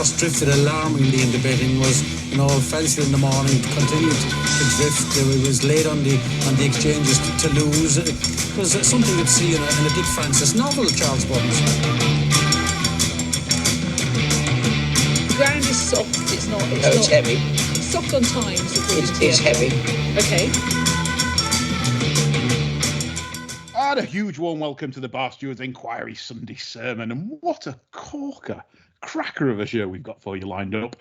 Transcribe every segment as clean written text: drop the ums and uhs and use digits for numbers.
horse drifted alarmingly in the betting, was, fancied in the morning, continued to drift. It was late on the exchanges to lose. It was something you'd see in a Dick Francis novel, Charles Buttons. The ground is soft. It's heavy. It's soft on times. It's heavy. Okay. And a huge warm welcome to the Bar Stewards Inquiry Sunday Sermon. And what a cracker of a show we've got for you lined up.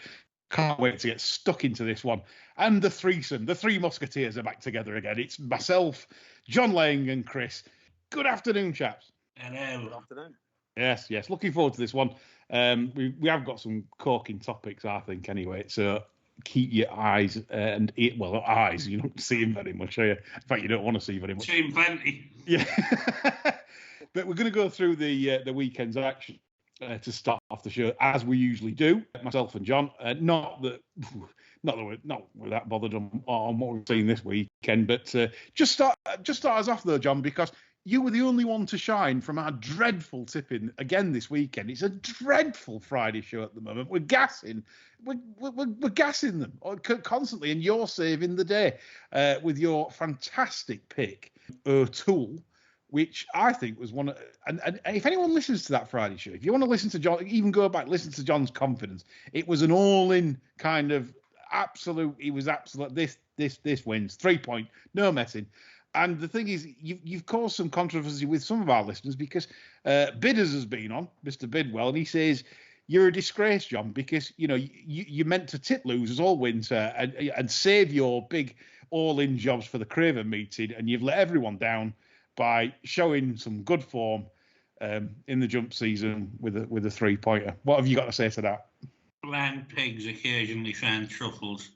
Can't wait to get stuck into this one. And the threesome, the three musketeers are back together again. It's myself, John Lang and Chris. Good afternoon, chaps. Hello. Good afternoon. Yes. Looking forward to this one. We have got some corking topics, I think, anyway. So keep your eyes and ear. Well, not eyes. You don't see them very much, are you? In fact, you don't want to see very much. See him plenty. Yeah. But we're going to go through the weekend's action to start off the show, as we usually do. Myself and John. Not that we're that bothered on what we've seen this weekend, but just start us off though, John, because you were the only one to shine from our dreadful tipping again this weekend. It's a dreadful Friday show at the moment. We're gassing them constantly, and you're saving the day with your fantastic pick, O'Toole, which I think was one. And if anyone listens to that Friday show, if you want to listen to John, even go back, listen to John's confidence. It was an all-in kind of absolute. It was absolute. This wins 3 point, no messing. And the thing is, you've caused some controversy with some of our listeners because Bidders has been on, Mr. Bidwell, and he says, you're a disgrace, John, because, you meant to tip losers all winter and save your big all-in jobs for the Craven meeting, and you've let everyone down by showing some good form in the jump season with a three-pointer. What have you got to say to that? Blind pigs occasionally find truffles.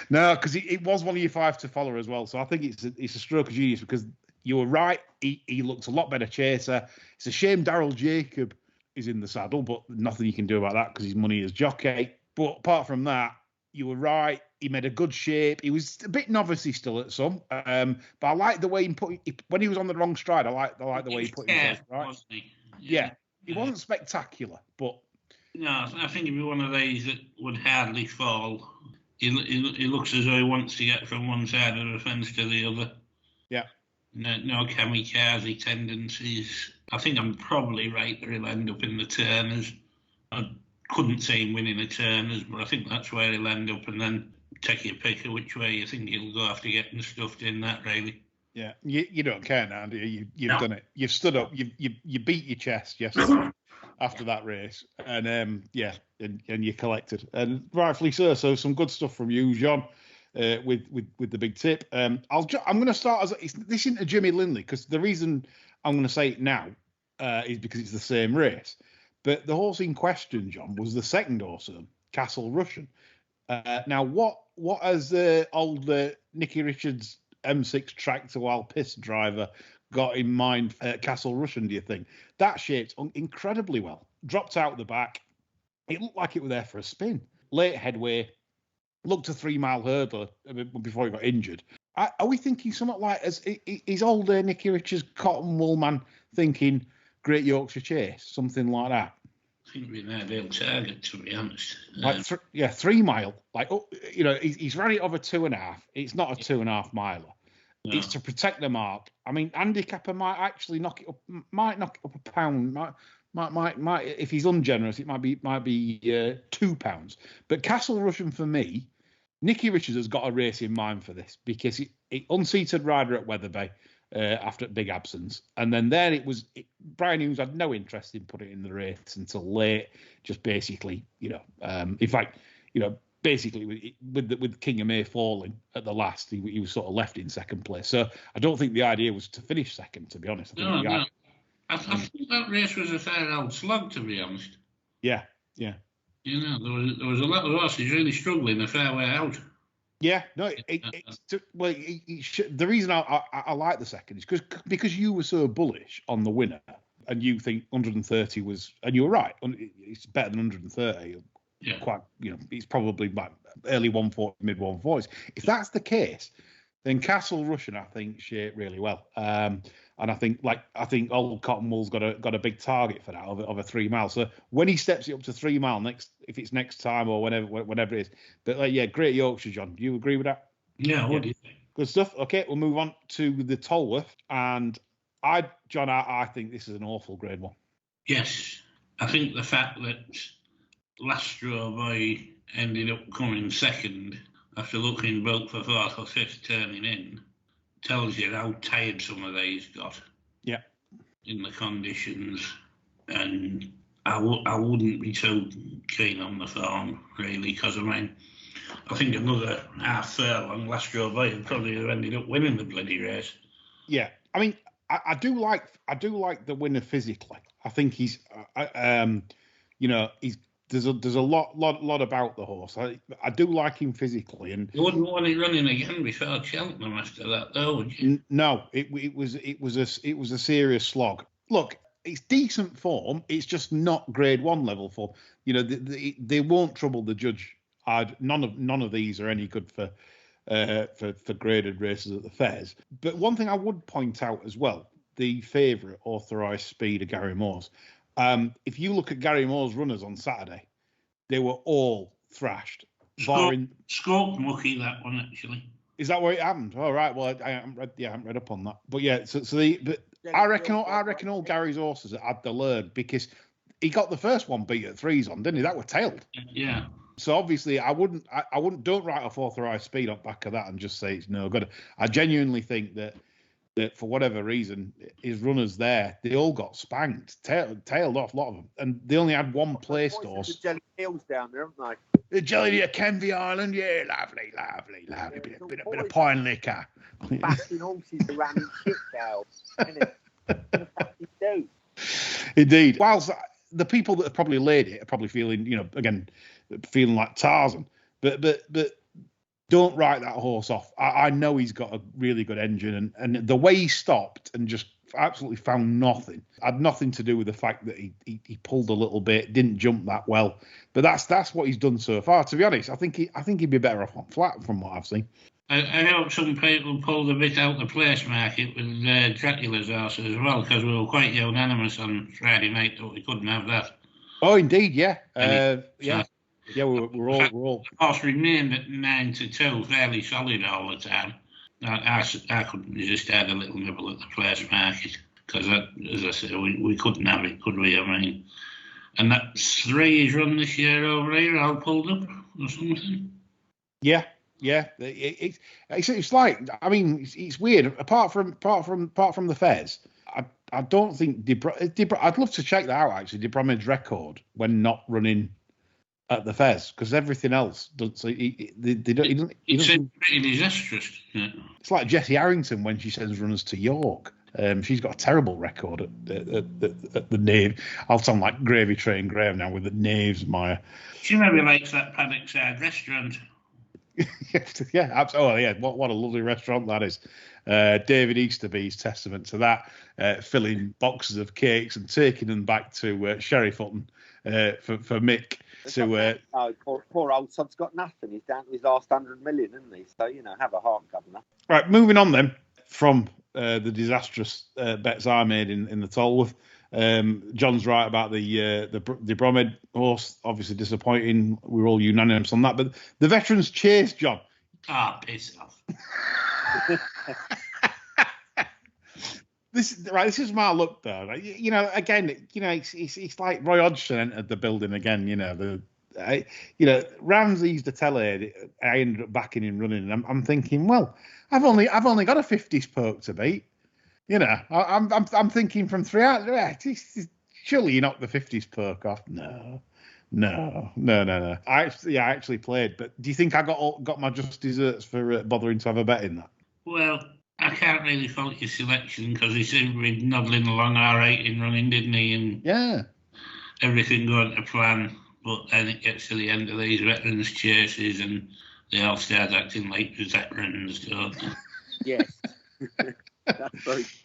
No, because it was one of your five to follow as well. So I think it's a stroke of genius because you were right. He looks a lot better chaser. It's a shame Daryl Jacob is in the saddle, but nothing you can do about that because his money is jockey. But apart from that, you were right. He made a good shape. He was a bit novice-y still at some, but I like the way when he was on the wrong stride. I like the way he put himself right. Wasn't he? Yeah, he wasn't spectacular, but no, I think he'd be one of these that would hardly fall. He looks as though he wants to get from one side of the fence to the other. Yeah. No kamikaze tendencies. I think I'm probably right that he'll end up in the Turners. I couldn't see him winning the Turners, but I think that's where he'll end up, and then take your pick of which way you think he'll go after getting stuffed in that, really. Yeah, you don't care now, do you? You've done it. You've stood up. You beat your chest yesterday after that race, and and you collected, and rightfully so. So some good stuff from you, John, with the big tip. I'm going to start this isn't a Jimmy Lindley because the reason I'm going to say it now is because it's the same race. But the horse in question, John, was the second horse, Castle Russian. Now, what has old Nicky Richards' M6 tractor while piss driver got in mind Castle Russian, do you think? That shaped incredibly well. Dropped out the back. It looked like it was there for a spin. Late headway. Looked a 3 mile hurdler before he got injured. Are we thinking somewhat like, is old Nicky Richards' cotton wool man thinking Great Yorkshire Chase? Something like that? I think it'd be an ideal target, to be honest. 3 mile. He's ran it over 2.5. It's not a 2.5 miler. No. It's to protect the mark. I mean, handicapper might actually knock it up. Might knock it up a pound. Might. If he's ungenerous, it might be 2 pounds. But Castle Russian for me, Nicky Richards has got a race in mind for this because it unseated rider at Weatherby after a big absence, and then Brian Hughes had no interest in putting it in the race until late. Just basically, in fact, basically with King of May falling at the last, he was sort of left in second place. So I don't think the idea was to finish second, to be honest. I think that race was a fair old slug, to be honest. Yeah. There was a lot of horses really struggling a fair way out. Yeah, no. The reason I like the second is because you were so bullish on the winner, and you think 130 was, and you were right. It's better than 130. Yeah. Quite, it's probably like early 140, mid 140s. If that's the case, then Castle Russian, I think, shaped really well. I And I think old Cottonwall's got a big target for that of a 3 mile. So when he steps it up to 3 mile if it's next time or whenever it is. But Great Yorkshire, John, do you agree with that? Yeah, what do you think? Good stuff. Okay, we'll move on to the Tolworth. And I think this is an awful Grade 1. Yes, I think the fact that Lastro Boy ended up coming second after looking both for fourth or fifth turning in tells you how tired some of these got. Yeah. In the conditions. And I wouldn't be so keen on the form, really, because, I think another half furlong, Lastro Boy would probably have ended up winning the bloody race. Yeah. I do like the winner physically. I think he's, there's a lot about the horse. I do like him physically, and you wouldn't want him running again before Cheltenham after that, though, would you? No, it was a serious slog. Look, it's decent form. It's just not Grade 1 level form. They won't trouble the judge. None of these are any good for graded races at the fairs. But one thing I would point out as well, the favourite authorised speed of Gary Moore's. If you look at Gary Moore's runners on Saturday, they were all thrashed. Scope mucky, that one, actually. Is that where it happened? All right. Well, I haven't read up on that. But yeah, I reckon all Gary's horses had the learn, because he got the first one beat at 3s on, didn't he? That were tailed. Yeah. So obviously, don't write off authorised speed on back of that and just say it's no good. I genuinely think that for whatever reason, his runners there, they all got spanked, tailed off, a lot of them, and they only had one place horse. The Jelly Hills down there, haven't they? The Jelly at Kenvy Island, yeah, lovely. Bit of pine liquor. Bashing horses around in shit cows. Indeed. Whilst the people that have probably laid it are probably feeling, feeling like Tarzan, but don't write that horse off. I know he's got a really good engine, and the way he stopped and just absolutely found nothing had nothing to do with the fact that he pulled a little bit, didn't jump that well. But that's what he's done so far. To be honest, I think he'd be better off on flat from what I've seen. I hope some people pulled a bit out the place market with Dracula's horses as well, because we were quite unanimous on Friday night that we couldn't have that. Oh, indeed, yeah. Yeah, we're all. The horse remained at 9-2, fairly solid all the time. I couldn't resist had a little nibble at the place market, because, as I said, we couldn't have it, could we? And that 3 he's run this year over here, all pulled up or something. Yeah. It's like, it's weird. Apart from the fairs, I don't think I'd love to check that out actually. De Bromhead's record when not running at the fairs, because everything else doesn't. So he doesn't. It's pretty disastrous. Yeah. It's like Jessie Harrington when she sends runners to York. She's got a terrible record at the Nave. I'll sound like Gravy Train Graham now with the Naves, Maya. She maybe likes that Paddock Side restaurant. Yeah, absolutely. Oh, yeah, what a lovely restaurant that is. David Easterby's testament to that, filling boxes of cakes and taking them back to Sherryfutton for Mick. Poor old son's got nothing. He's down to his last 100 million, isn't he? So, have a heart, Governor. Right, moving on then from the disastrous bets I made in the Tolworth. John's right about the Bromhead horse, obviously disappointing. We're all unanimous on that. But the Veterans Chase, John. Piss off. This is my look though. It's like Roy Hodgson entered the building again. Ramsey's the telly. I ended up backing him running, and I'm thinking, well, I've only got a 50s poke to beat. I'm thinking from 3 out. Surely you knocked the 50s poke off. No. I actually played, but do you think I got my just desserts for bothering to have a bet in that? Well, I can't really fault your selection, because he seemed to be noddling along all right in running, didn't he? And yeah, everything going to plan. But then it gets to the end of these Veterans Chases, and they all start acting like veterans, don't they? Yes, that's very true.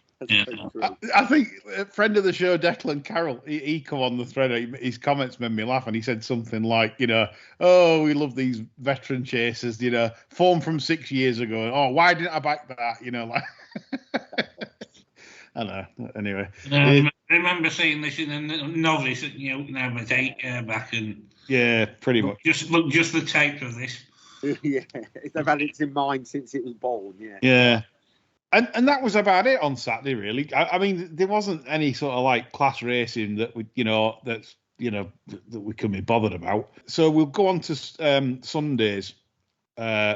I think a friend of the show, Declan Carroll, he come on the thread. His comments made me laugh, and he said something like, oh, we love these veteran chasers, formed from 6 years ago. Oh, why didn't I back that? I know. Anyway, I remember seeing this in a novice at Newcastle about 8 years back, and yeah, pretty much. Just the type of this. Yeah, they've had it in mind since it was born. Yeah. Yeah. And that was about it on Saturday, really. I mean, there wasn't any sort of like class racing that we, that we can be bothered about. So we'll go on to Sundays,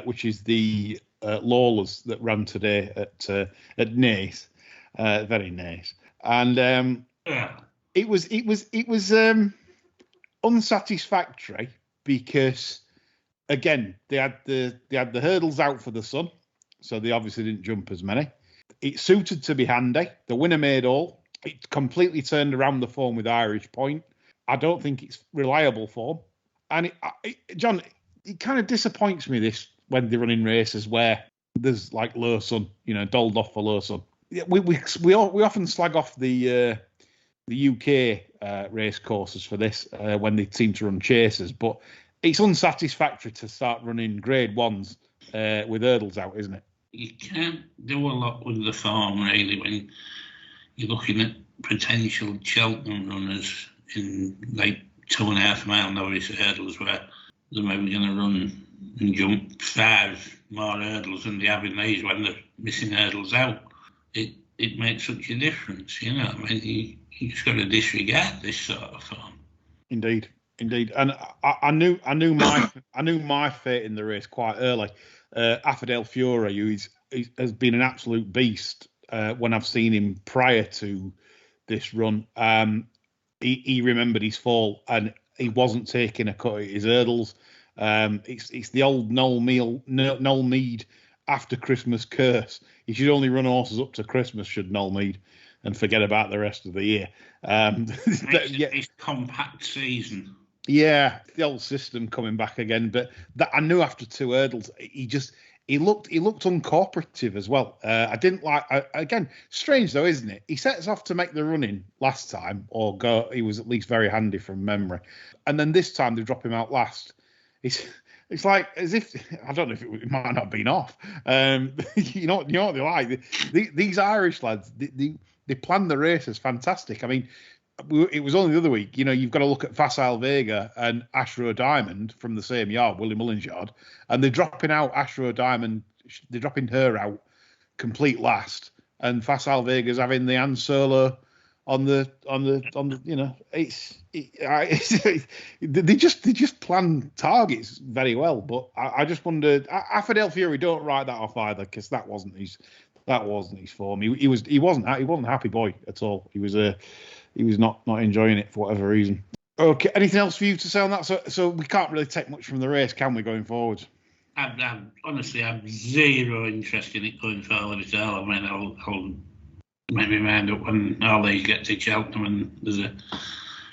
which is the Lawless that ran today at Naas, very nice. And it was unsatisfactory because, again, they had the hurdles out for the sun. So they obviously didn't jump as many. It suited to be handy. The winner made all. It completely turned around the form with Irish Point. I don't think it's reliable form. And John, it kind of disappoints me this when they're running races where there's like low sun, doled off for low sun. We often slag off the UK race courses for this when they seem to run chasers, but it's unsatisfactory to start running grade ones with hurdles out, isn't it? You can't do a lot with the form, really, when you're looking at potential Cheltenham runners in like 2.5 mile novice hurdles where they're maybe going to run and jump 5 more hurdles than they have in these when they're missing hurdles out. It makes such a difference, I mean, you just got to disregard this sort of form. Indeed. And I knew my fate in the race quite early. Affordale Fury, who has been an absolute beast when I've seen him prior to this run. He remembered his fall and he wasn't taking a cut at his hurdles. It's the old Noel Mead after Christmas curse. He should only run horses up to Christmas, should Noel Mead, and forget about the rest of the year. It's compact season. Yeah, the old system coming back again. But that I knew after 2 hurdles, he looked uncooperative as well. I didn't like. Again, strange though, isn't it? He sets off to make the run-in last time, or go. He was at least very handy from memory, and then this time they drop him out last. It's like as if I don't know if it might not have been off. You know what they're like. These Irish lads, they plan the races fantastic. I mean, it was only the other week. You've got to look at Facile Vega and Ashrow Diamond from the same yard, Willie Mullins yard, and they're dropping out Ashrow Diamond. They're dropping her out complete last, and Facile Vega's having the hand solo on the. They just plan targets very well. But I just wondered. Affordale Fury don't write that off either because that wasn't his form. He wasn't a happy boy at all. He was not enjoying it for whatever reason. Okay, anything else for you to say on that? So we can't really take much from the race, can we, going forward? Honestly, I'm zero interest in it going forward at all. I mean, I'll make my mind up when all these get to Cheltenham and there's a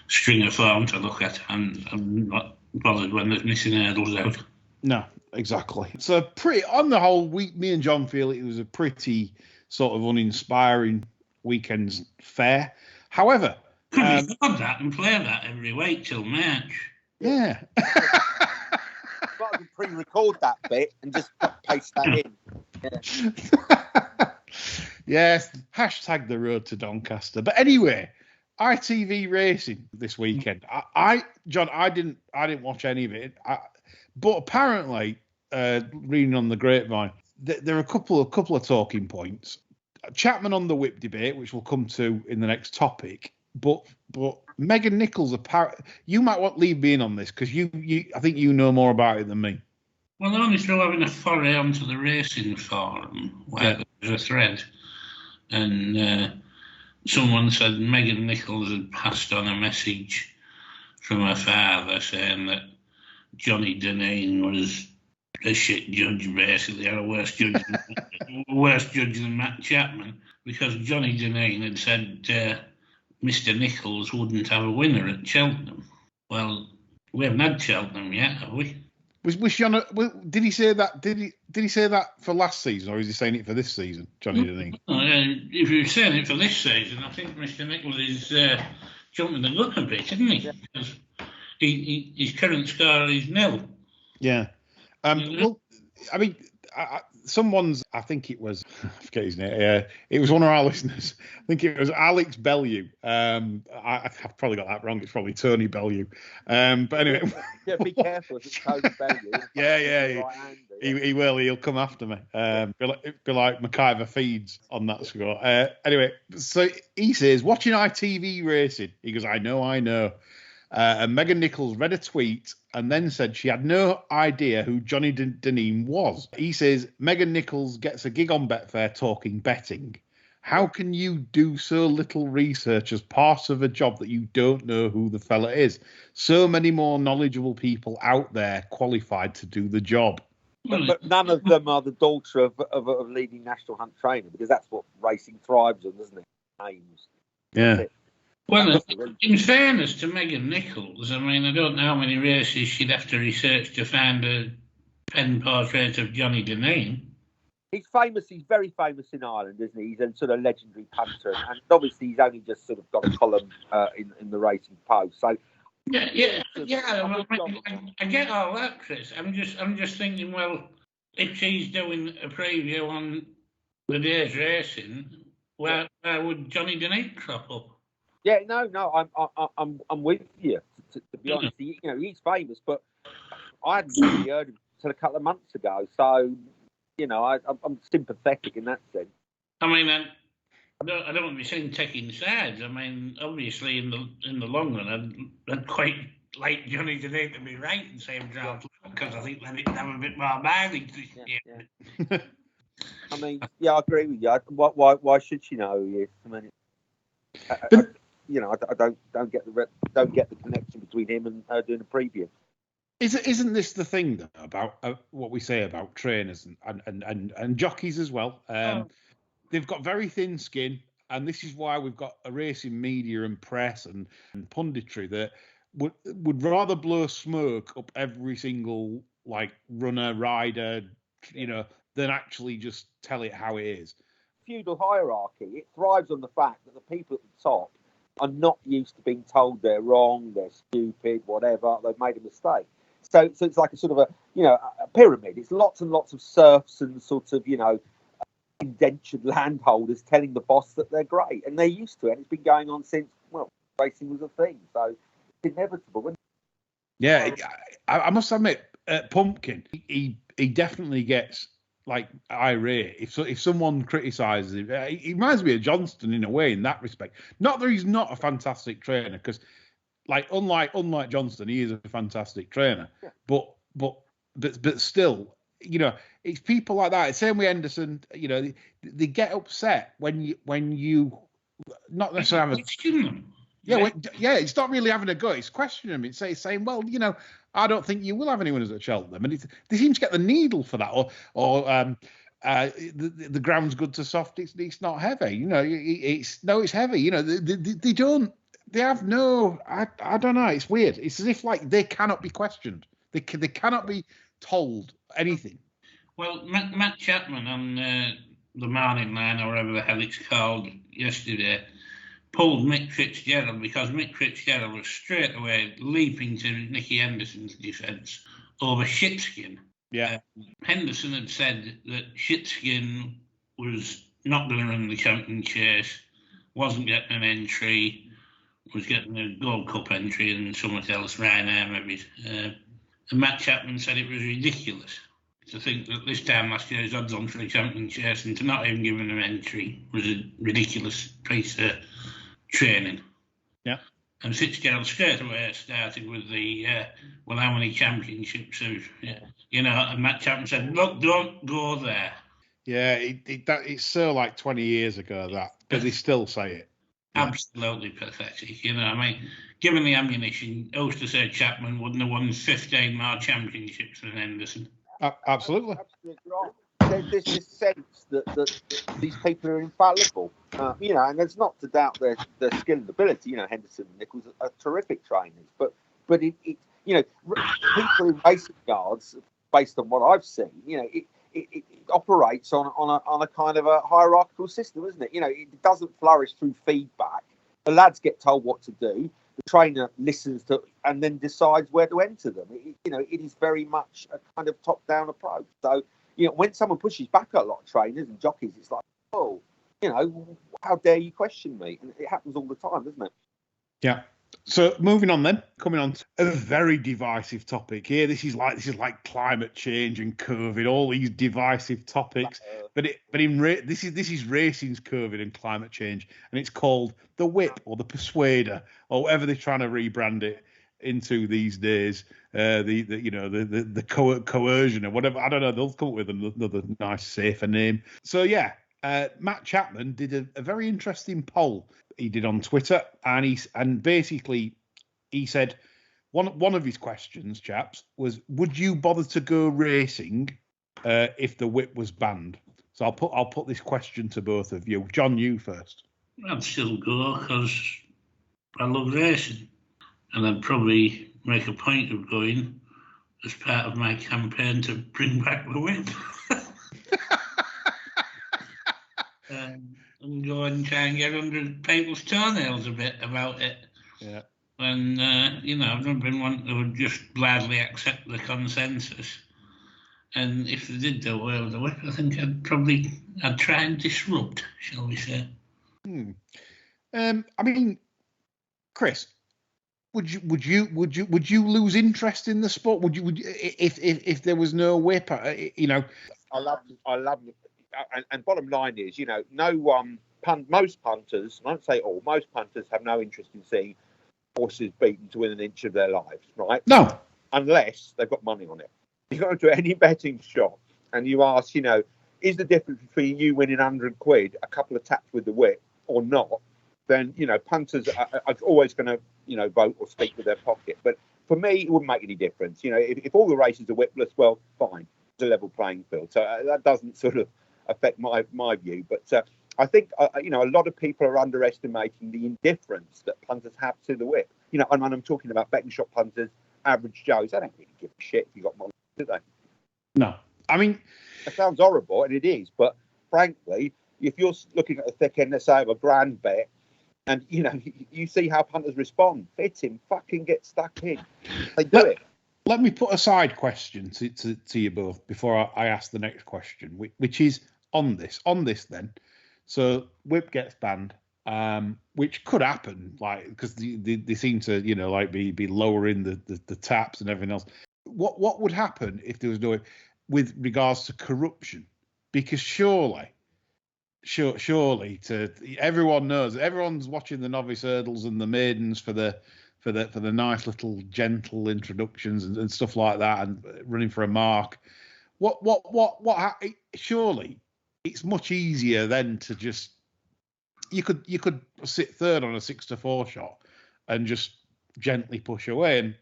string of form to look at, and I'm not bothered when there's missing hurdles out. No, exactly. So on the whole, me and John feel it was a pretty sort of uninspiring weekend's fair. However, could we record that and play that every week till March? Yeah. Got to pre-record that bit and just paste that in. Yeah. Yes. Hashtag the road to Doncaster. But anyway, ITV racing this weekend. John, I didn't watch any of it. But apparently, reading on the grapevine, there are a couple of talking points. Chapman on the whip debate, which we'll come to in the next topic, but Megan Nichols, you might want to leave me in on this because I think you know more about it than me. Well, they're only still having a foray onto the racing forum where there's a thread, and someone said Megan Nichols had passed on a message from her father saying that Johnny Deneen was a shit judge, basically, or a worse judge than Matt Chapman, because Johnny Deneen had said Mr. Nichols wouldn't have a winner at Cheltenham. Well, we haven't had Cheltenham yet, have we? Did he say that? Did he say that for last season, or is he saying it for this season, Johnny Deneen? If you're saying it for this season, I think Mr. Nichols is jumping the gun a bit, isn't he? Yeah. Because his current score is 0. Yeah. Well, I mean, someone's, I think it was, I forget his name. It was one of our listeners. I think it was Alex Bellew. I've probably got that wrong. It's probably Tony Bellew. But anyway, Yeah, be careful if it's Tony Bellew. Yeah. Right-hander, He will. He'll come after me. Be like McIver Feeds on that score. Anyway, so he says, watching ITV racing. He goes, I know. And Megan Nichols read a tweet and then said she had no idea who Johnny Deneen was. He says, Megan Nichols gets a gig on Betfair talking betting. How can you do so little research as part of a job that you don't know who the fella is? So many more knowledgeable people out there qualified to do the job. But none of them are the daughter of a leading national hunt trainer, because that's what racing thrives on, doesn't it? Names. Yeah. Well, in fairness to Megan Nichols, I mean, I don't know how many races she'd have to research to find a pen portrait of Johnny Deneen. He's famous. He's very famous in Ireland, isn't he? He's a sort of legendary punter, and obviously he's only just sort of got a column in the Racing Post. So yeah. I get all that, Chris. I'm just thinking, well, if she's doing a preview on the day's racing, where would Johnny Deneen crop up? Yeah, no, I'm with you. To be honest, he's famous, but I hadn't really heard of him until a couple of months ago. So, I'm sympathetic in that sense. I mean, I don't want to be saying taking sides. I mean, obviously, in the long run, I'd quite like Johnny Deneen to be right and same draft, because I think then it can have a bit more mileage this year. I mean, yeah, I agree with you. Why should she know who he is? I mean, I don't get the connection between him and doing a preview. Isn't this the thing though, about what we say about trainers and jockeys as well? They've got very thin skin, and this is why we've got a racing media and press and punditry that would rather blow smoke up every single like runner, rider, than actually just tell it how it is. Feudal hierarchy, it thrives on the fact that the people at the top are not used to being told they're wrong, they're stupid, whatever, they've made a mistake. So it's like a sort of a pyramid. It's lots and lots of serfs and sort of, indentured landholders telling the boss that they're great, and they're used to it. It's been going on since, racing was a thing. So it's inevitable. Yeah, I must admit, Pumpkin, he definitely gets like irate if someone criticises him. He reminds me of Johnston in a way in that respect. Not that he's not a fantastic trainer, because like unlike Johnston, he is a fantastic trainer. Yeah. But still, it's people like that. Same with Henderson. They get upset when you not necessarily it's not really having a go. It's questioning them. It's saying, well, I don't think you will have anyone as at Cheltenham, and they seem to get the needle for that, or the ground's good to soft. It's not heavy. It's heavy. They don't. They have no. I don't know. It's weird. It's as if like they cannot be questioned. They cannot be told anything. Well, Matt Chapman on the Morning Line, or whatever the hell it's called, yesterday, pulled Mick Fitzgerald because Mick Fitzgerald was straight away leaping to Nicky Henderson's defence over Shitskin. Yeah. Henderson had said that Shitskin was not going to run the champion chase, wasn't getting an entry, was getting a Gold Cup entry and something else, Ryanair maybe. And Matt Chapman said it was ridiculous to think that this time last year his odds on for the champion chase and to not even give him an entry was a ridiculous piece of training. Yeah. And Fitzgerald straight away started with the, how many championships and Matt Chapman said, look, don't go there. Yeah, it's so like 20 years ago that, but they still say it. Absolutely pathetic. Given the ammunition, who's to say Chapman wouldn't have won 15 more championships than Henderson? Absolutely. There's this sense that these people are infallible, and there's not to doubt their skill and ability. Henderson and Nichols are terrific trainers, but people in racing yards, based on what I've seen, it operates on a kind of a hierarchical system, isn't it? It doesn't flourish through feedback. The lads get told what to do. The trainer listens to and then decides where to enter them. It is very much a kind of top-down approach. So, when someone pushes back at a lot of trainers and jockeys, it's like, oh, how dare you question me? And it happens all the time, doesn't it? Yeah. So moving on then, coming on to a very divisive topic here. This is like climate change and COVID, all these divisive topics. This is racing's COVID and climate change, and it's called the whip or the persuader or whatever they're trying to rebrand it into these days. The coercion or whatever. I don't know. They'll come up with another nice, safer name. So yeah. Matt Chapman did a very interesting poll he did on Twitter, and basically he said one of his questions, chaps, was, would you bother to go racing if the whip was banned? So I'll put this question to both of you. John, you first. I'd still go because I love racing, and I'd probably make a point of going as part of my campaign to bring back the whip. And go and try and get under people's toenails a bit about it. Yeah. And, I've never been one that would just gladly accept the consensus. And if they did do away with the whip, I think I'd try and disrupt, shall we say. I mean, Chris, would you lose interest in the sport? Would you if there was no whip? I love it. And bottom line is, most punters, I don't say all, most punters have no interest in seeing horses beaten to win an inch of their lives, right? No. Unless they've got money on it. You go to any betting shop and you ask, is the difference between you winning 100 quid, a couple of taps with the whip, or not? Then, punters are always going to, vote or speak with their pocket. But for me, it wouldn't make any difference. If all the races are whipless, well, fine. It's a level playing field. So that doesn't sort of affect my view, but I think a lot of people are underestimating the indifference that punters have to the whip. And I'm talking about betting shop punters, average Joes. They don't really give a shit if you got money, do they? No, I mean, it sounds horrible, and it is. But frankly, if you're looking at the thick end, let's say of a grand bet, and you see how punters respond, fit him, fucking get stuck in. They do it. Let me put a side question to you both before I ask the next question, which is on this then. So whip gets banned, which could happen, like, because they seem to be lowering the taps and everything else. What would happen if there was no whip with regards to corruption? Because surely everyone knows, everyone's watching the novice hurdles and the maidens for the nice little gentle introductions and stuff like that, and running for a mark. Surely it's much easier then to just, you could sit third on a 6-4 shot and just gently push away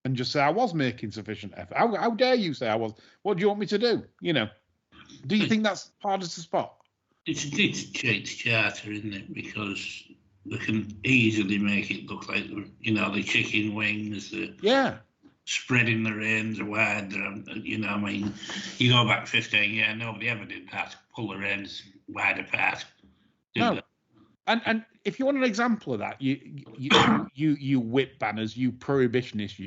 and just say, I was making sufficient effort. How dare you say I was? What do you want me to do? Do you think that's harder to spot? It's cheats charter, isn't it? Because they can easily make it look like, the chicken wings, spreading the reins wide. You go back 15 years, nobody ever did that. Pull the reins wide apart. No. And if you want an example of that, you whip banners, you prohibitionists,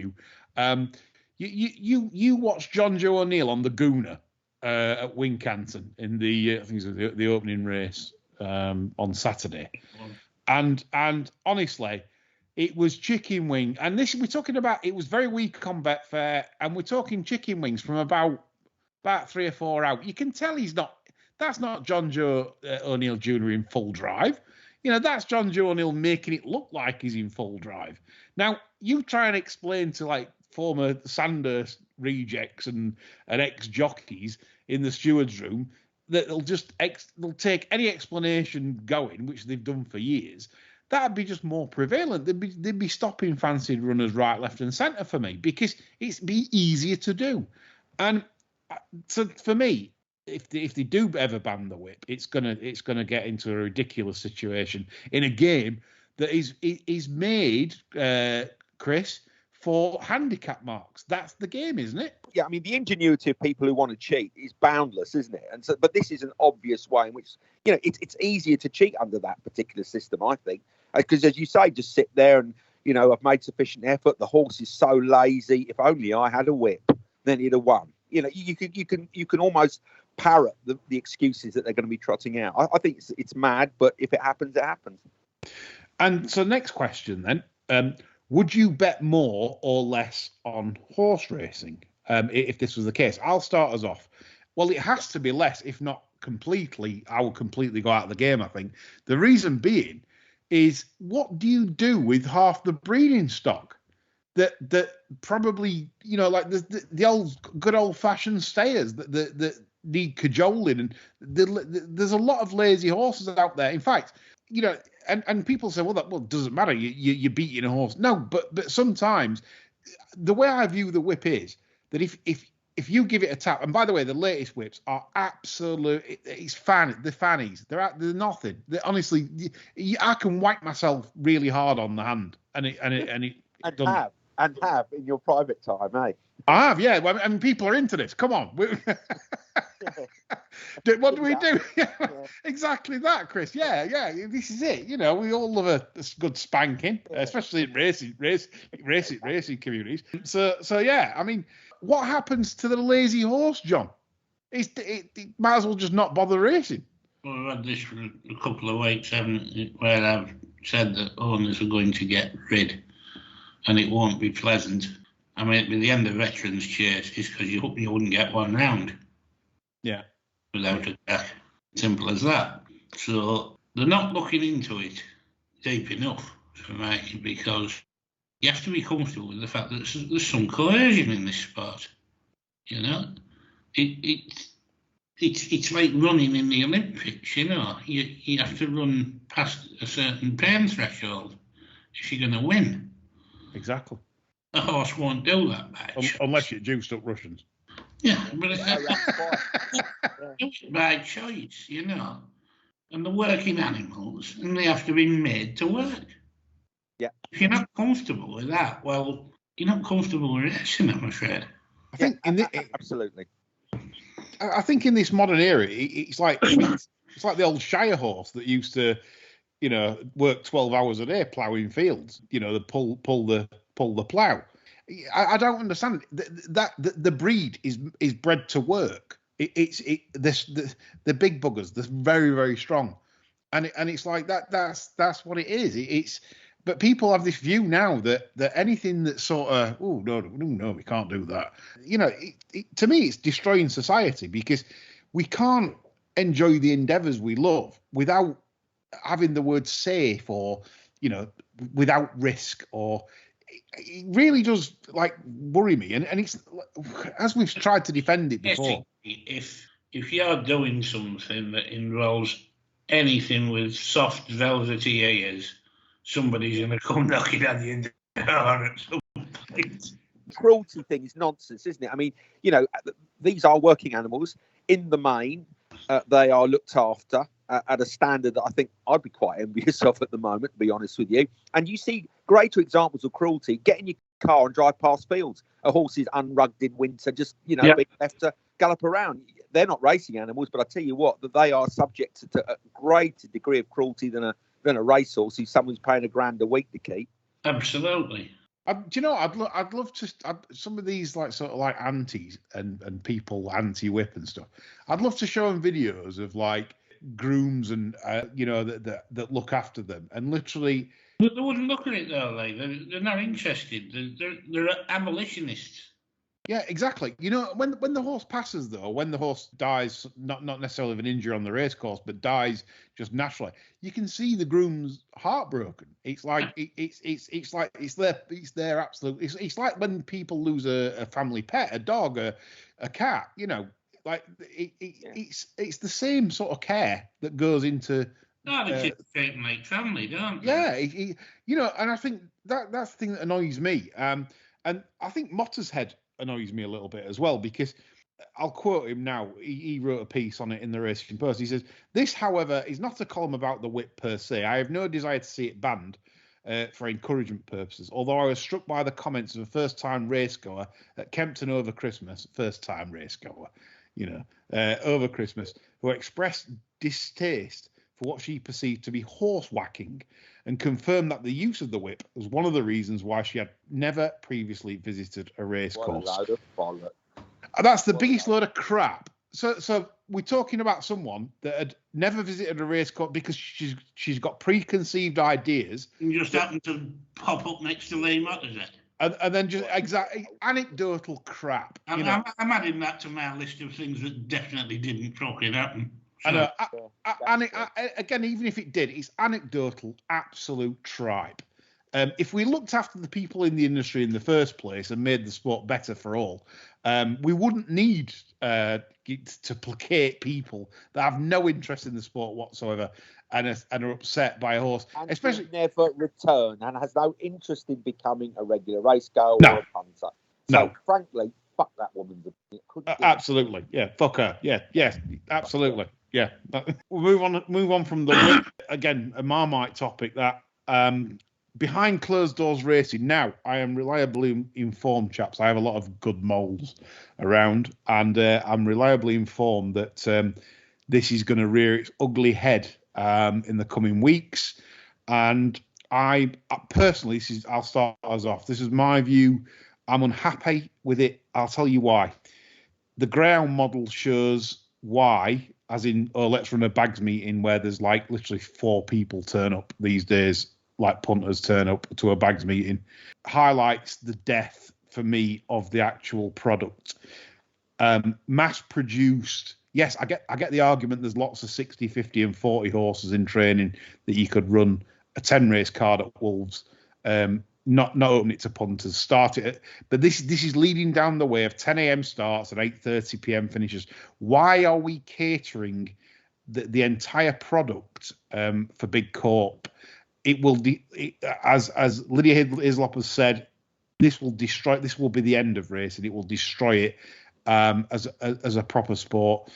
you watch John Joe O'Neill on the Gooner at Wincanton in the I think it was the opening race on Saturday. And honestly, it was chicken wing. And this we're talking about, it was very weak on Betfair, and we're talking chicken wings from about 3 or 4 out. You can tell that's not John Joe O'Neill Jr. in full drive. That's John Joe O'Neill making it look like he's in full drive. Now, you try and explain to like former Sandhurst rejects and ex-jockeys in the steward's room that they'll take any explanation going, which they've done for years. That'd be just more prevalent. They'd be stopping fancied runners right, left, and centre for me, because it'd be easier to do. And so for me, if they do ever ban the whip, it's gonna get into a ridiculous situation in a game that is made, Chris, for handicap marks. That's the game, isn't it? Yeah, I mean, the ingenuity of people who want to cheat is boundless, isn't it? And so, but this is an obvious way in which, it's easier to cheat under that particular system, I think, because as you say, just sit there and, I've made sufficient effort. The horse is so lazy. If only I had a whip, then he'd have won. You know, you can almost parrot the excuses that they're going to be trotting out. I think it's mad, but if it happens, it happens. And so next question then, would you bet more or less on horse racing if this was the case? I'll start us off. Well, it has to be less, if not completely. I would completely go out of the game, I think. The reason being is, what do you do with half the breeding stock that probably, you know, like the old good old fashioned stayers that need cajoling, and there's a lot of lazy horses out there. In fact, you know, and people say, well, that doesn't matter. You're beating a horse. No, but sometimes the way I view the whip is that if you give it a tap, and by the way, the latest whips are absolute. It's the fannies. They're nothing. Honestly, I can whack myself really hard on the hand, and have in your private time, eh? I have, yeah. Well, I mean, people are into this. Come on. What do we do? Exactly that, Chris. Yeah. This is it. You know, we all love a good spanking, especially in racing communities. So yeah. I mean, what happens to the lazy horse, John? It might as well just not bother racing. Well, we've had this for a couple of weeks, haven't we, where I've said that owners are going to get rid, and it won't be pleasant. I mean, at the end of Veterans Chase is because you wouldn't get one round. Yeah. Without a cash. Simple as that. So they're not looking into it deep enough for me, because you have to be comfortable with the fact that there's some coercion in this sport. You know, it's like running in the Olympics. You know, you have to run past a certain pain threshold if you're going to win. Exactly. A horse won't do that much. Unless you're juiced up Russians. Yeah, but it's by choice, you know. And they're working animals, and they have to be made to work. Yeah. If you're not comfortable with that, well, you're not comfortable with racing, I'm afraid. I think absolutely. I think in this modern era, it's like the old Shire horse that used to, you know, work 12 hours a day ploughing fields. You know, the pull the plough. I don't understand that the breed is bred to work. The big buggers, they're very, very strong, and it's like that. That's what it is. But people have this view now that anything that's sort of, oh no, we can't do that. You know, to me, it's destroying society, because we can't enjoy the endeavours we love without having the word safe, or, you know, without risk, or it really does like worry me. And it's, as we've tried to defend it before. If you're doing something that involves anything with soft velvety ears, somebody's going to come knocking on you in the door at some point. Cruelty thing is nonsense, isn't it? I mean, you know, these are working animals. In the main, they are looked after at a standard that I think I'd be quite envious of at the moment, to be honest with you. And you see greater examples of cruelty. Get in your car and drive past fields. A horse is unrugged in winter, just, you know, being left to gallop around. They're not racing animals, but I tell you what, that they are subject to a greater degree of cruelty than a racehorse who someone's paying $1,000 a week to keep. Absolutely. Do you know? I'd love to some of these, like, sort of like antis and people anti-whip and stuff. I'd love to show them videos of like grooms and you know, that look after them, and literally. But they wouldn't look at it though. Like they're not interested. They're abolitionists. Yeah, exactly. You know, when the horse passes, though, when the horse dies, not necessarily of an injury on the racecourse, but dies just naturally, you can see the groom's heartbroken. It's like it's their absolute. It's like when people lose a family pet, a dog, a cat. You know, like it's the same sort of care that goes into. No, they just treat them like family, don't they? Yeah, you know, and I think that's the thing that annoys me. And I think Motter's head annoys me a little bit as well, because I'll quote him now. He wrote a piece on it in the Racing Post. He says, "This, however, is not a column about the whip per se. I have no desire to see it banned for encouragement purposes, although I was struck by the comments of a first-time racegoer at Kempton over Christmas, first-time racegoer, you know, over Christmas, who expressed distaste for what she perceived to be horse whacking, and confirmed that the use of the whip was one of the reasons why she had never previously visited a race course." What a load of bollocks. That's the biggest load of crap. So we're talking about someone that had never visited a race course because she's got preconceived ideas. You just happened to pop up next to Lee Mott, is it? And then just exactly anecdotal crap. I'm adding that to my list of things that definitely didn't fucking happen. So. I know. Again, even if it did, it's anecdotal, absolute tripe. If we looked after the people in the industry in the first place and made the sport better for all, we wouldn't need to placate people that have no interest in the sport whatsoever and are upset by a horse, and especially never return and has no interest in becoming a regular race goer or a punter. So, frankly, fuck that woman's opinion. Absolutely, yeah, fuck her, yeah, yes, absolutely, yeah. We'll move on from the again a Marmite topic that. Behind closed doors racing. Now, I am reliably informed, chaps. I have a lot of good moles around, and I'm reliably informed that this is going to rear its ugly head in the coming weeks. And I personally, I'll start us off. This is my view. I'm unhappy with it. I'll tell you why. The ground model shows why, as in, let's run a bags meeting where there's like literally 4 people turn up these days. Like punters turn up to a bags meeting, highlights the death for me of the actual product. Mass produced, yes, I get the argument. There's lots of 60, 50 and 40 horses in training that you could run a 10 race card at Wolves, not open it to punters, start it. But this is leading down the way of 10 a.m. starts and 8:30 p.m. finishes. Why are we catering the entire product for Big Corp? It will, as Lydia Hislop has said, this will destroy. This will be the end of racing. It will destroy it as a proper sport.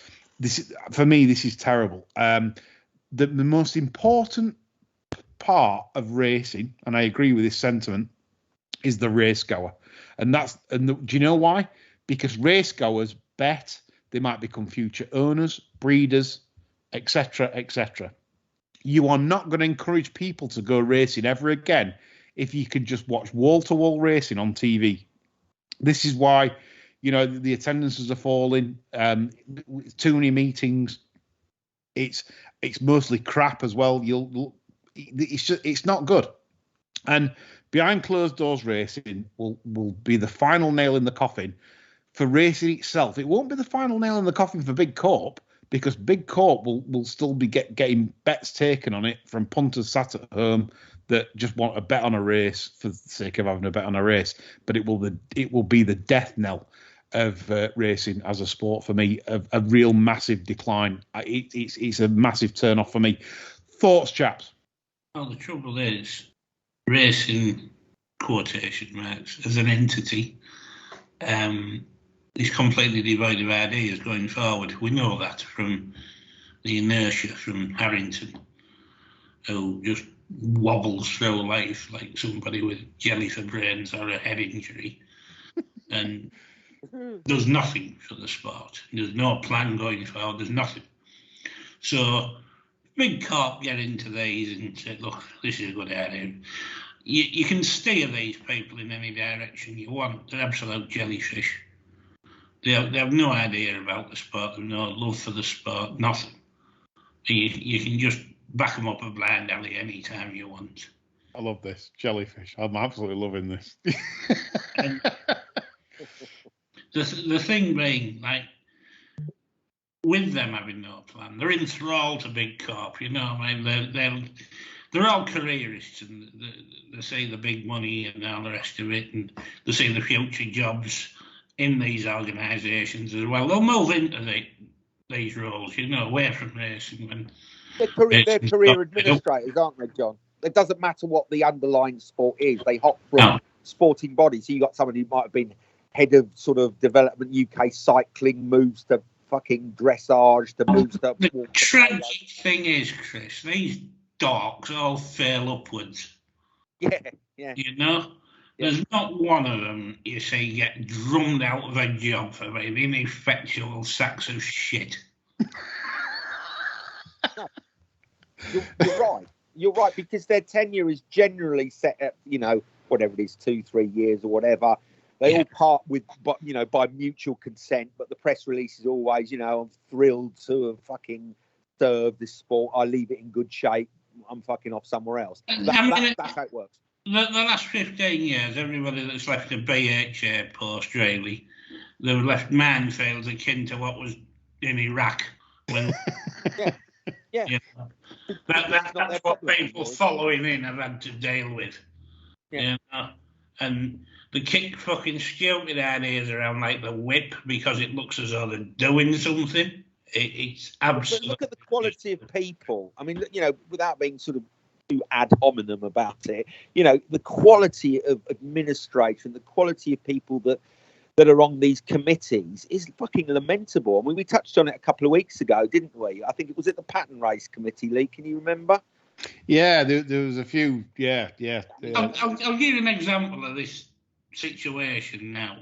For me, this is terrible. The most important part of racing, and I agree with this sentiment, is the race goer, do you know why? Because race goers bet they might become future owners, breeders, etc., etc. You are not going to encourage people to go racing ever again if you can just watch wall-to-wall racing on TV. This is why, the attendances are falling. Too many meetings. It's mostly crap as well. It's not good. And behind closed doors racing will be the final nail in the coffin for racing itself. It won't be the final nail in the coffin for Big Corp, because Big Corp will still be getting bets taken on it from punters sat at home that just want a bet on a race for the sake of having a bet on a race. But it will be the death knell of racing as a sport for me, a real massive decline. It's a massive turn off for me. Thoughts, chaps? Well, the trouble is, racing, quotation marks, as an entity, is completely devoid of ideas going forward. We know that from the inertia from Harrington, who just wobbles through life like somebody with jelly for brains or a head injury and does nothing for the sport. There's no plan going forward, there's nothing. So Big Corp get into these and say, look, this is a good idea. You can steer these people in any direction you want. They're absolute jellyfish. They have no idea about the sport. They have no love for the sport, nothing. You can just back them up a blind alley anytime you want. I love this. Jellyfish. I'm absolutely loving this. And the thing being, like, with them having no plan, they're enthralled to Big Corp, I mean? They're all careerists, and they see the big money and all the rest of it, and they see the future jobs in these organisations as well. They'll move into these roles, away from racing. When they're career administrators, aren't they, John? It doesn't matter what the underlying sport is. They hop from sporting bodies. So you got somebody who might have been head of sort of development UK cycling, moves to fucking dressage, to moves to... The tragic thing is, Chris, these dorks all fail upwards. Yeah. There's not one of them you see get drummed out of a job for being ineffectual sacks of shit. You're right. You're right, because their tenure is generally set at, whatever it is, 2-3 years or whatever. They all part with, but by mutual consent. But the press release is always, I'm thrilled to have fucking served this sport. I leave it in good shape. I'm fucking off somewhere else. That's how it works. The last 15 years, everybody that's left a BHA post, really, they've left minefields akin to what was in Iraq. When, yeah. That's what people following in have had to deal with. Yeah. And they kick fucking stupid ideas around like the whip because it looks as though they're doing something. It's absolutely. Look at the quality of people. I mean, without being sort of too ad hominem about it, the quality of administration, the quality of people that are on these committees is fucking lamentable. I mean, we touched on it a couple of weeks ago, didn't we? I think it was at the pattern race committee, Lee. Can you remember? Yeah, there was a few. Yeah. I'll give you an example of this situation now.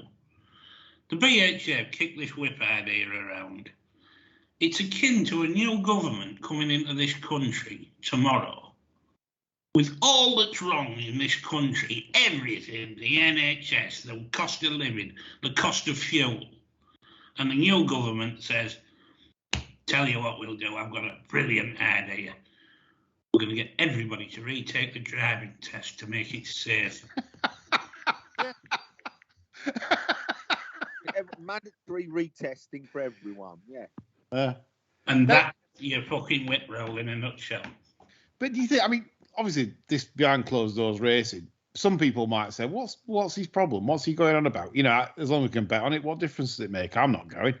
The BHA kicked this whip idea around. It's akin to a new government coming into this country tomorrow. With all that's wrong in this country, everything, the NHS, the cost of living, the cost of fuel, and the new government says, tell you what we'll do, I've got a brilliant idea. We're going to get everybody to retake the driving test to make it safe. Mandatory retesting for everyone, And that's your fucking whip roll in a nutshell. But do you think, I mean, obviously, this behind closed doors racing, some people might say, what's his problem? What's he going on about? As long as we can bet on it, what difference does it make? I'm not going.